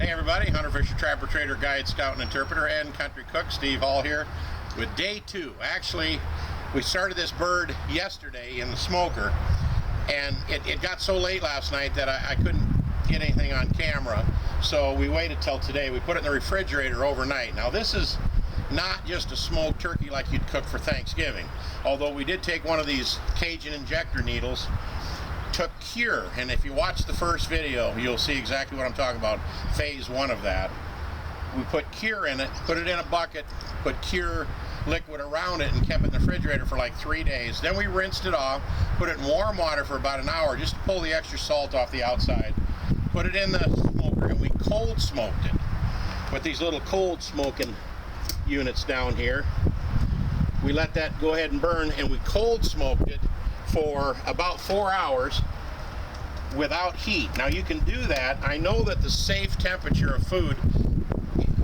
Hey everybody, Hunter Fisher, Trapper, Trader, Guide, Scout, and Interpreter, and Country Cook. Steve Hall here with day 2. Actually, we started this bird yesterday in the smoker, and it got so late last night that I couldn't get anything on camera, so we waited till today. We put it in the refrigerator overnight. Now this is not just a smoked turkey like you'd cook for Thanksgiving, although we did take one of these Cajun injector needles, took Cure, and if you watch the first video you'll see exactly what I'm talking about, phase 1 of that. We put Cure in it, put it in a bucket, put Cure liquid around it, and kept it in the refrigerator for like 3 days. Then we rinsed it off, put it in warm water for about an hour just to pull the extra salt off the outside, put it in the smoker, and we cold smoked it with these little cold smoking units down here. We let that go ahead and burn, and we cold smoked it for about 4 hours without heat. Now you can do that. I know that the safe temperature of food,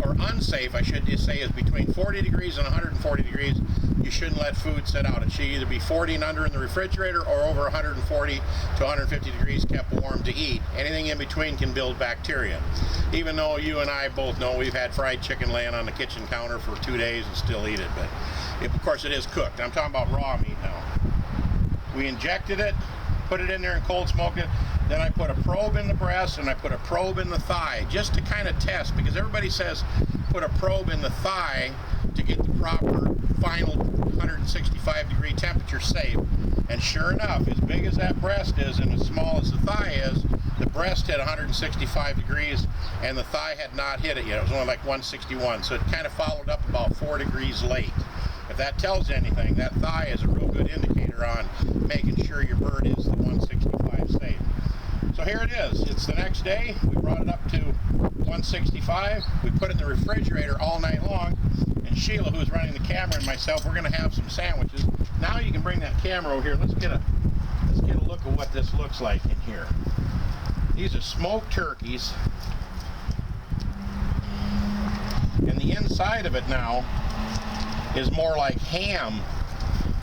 or unsafe I should say, is between 40 degrees and 140 degrees. You shouldn't let food sit out. It should either be 40 and under in the refrigerator or over 140 to 150 degrees kept warm to eat. Anything in between can build bacteria. Even though you and I both know we've had fried chicken laying on the kitchen counter for 2 days and still eat it, but of course it is cooked. I'm talking about raw meat now. We injected it, put it in there and cold smoked it. Then I put a probe in the breast and I put a probe in the thigh just to kind of test, because everybody says put a probe in the thigh to get the proper final 165 degree temperature safe. And sure enough, as big as that breast is and as small as the thigh is, the breast hit 165 degrees and the thigh had not hit it yet. It was only like 161, so it kind of followed up about 4 degrees late. If that tells you anything, that thigh is a real good indicator on making sure your bird is the 165 safe. So here it is. It's the next day. We brought it up to 165. We put it in the refrigerator all night long. And Sheila, who's running the camera, and myself, we're going to have some sandwiches. Now you can bring that camera over here. Let's get a look at what this looks like in here. These are smoked turkeys. And the inside of it now is more like ham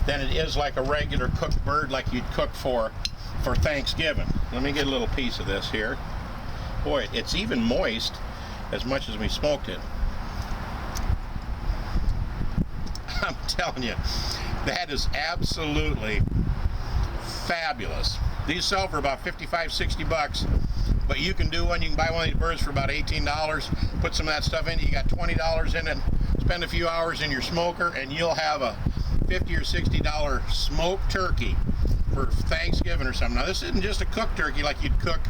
than it is like a regular cooked bird like you'd cook for Thanksgiving. Let me get a little piece of this here. Boy, it's even moist as much as we smoked it. I'm telling you, that is absolutely fabulous. These sell for about 55, 60 bucks, but you can do one. You can buy one of these birds for about $18, put some of that stuff in it. You got $20 in it, spend a few hours in your smoker, and you'll have a $50 or $60 smoked turkey for Thanksgiving or something. Now this isn't just a cooked turkey like you'd cook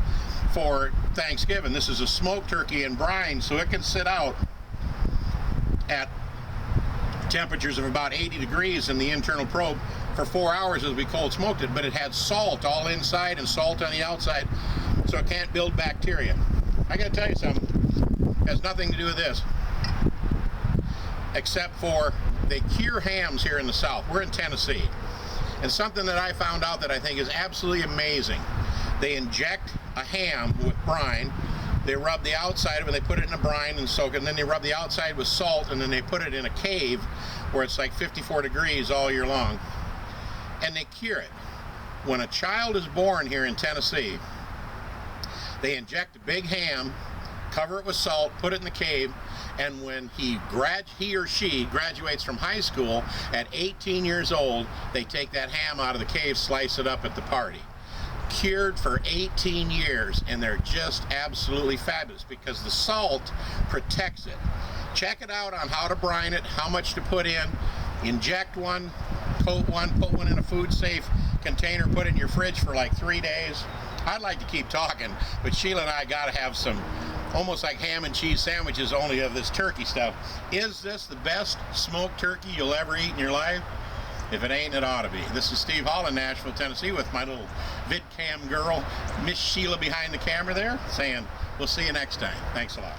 for Thanksgiving. This is a smoked turkey in brine, so it can sit out at temperatures of about 80 degrees in the internal probe for 4 hours as we cold smoked it, but it had salt all inside and salt on the outside, so it can't build bacteria. I gotta tell you something, it has nothing to do with this, except for they cure hams here in the South. We're in Tennessee, and something that I found out that I think is absolutely amazing. They inject a ham with brine, they rub the outside of it, they put it in a brine and soak it, and then they rub the outside with salt, and then they put it in a cave where it's like 54 degrees all year long, and they cure it. When a child is born here in Tennessee, they inject a big ham, cover it with salt, put it in the cave, and when he or she graduates from high school at 18 years old, they take that ham out of the cave, slice it up at the party. Cured for 18 years, and they're just absolutely fabulous because the salt protects it. Check it out on how to brine it, how much to put in, inject one, coat one, put one in a food safe container, put it in your fridge for like 3 days. I'd like to keep talking, but Sheila and I gotta have some almost like ham and cheese sandwiches only of this turkey stuff. Is this the best smoked turkey you'll ever eat in your life? If it ain't, it ought to be. This is Steve Hall in Nashville, Tennessee with my little VidCam girl, Miss Sheila behind the camera there, saying we'll see you next time. Thanks a lot.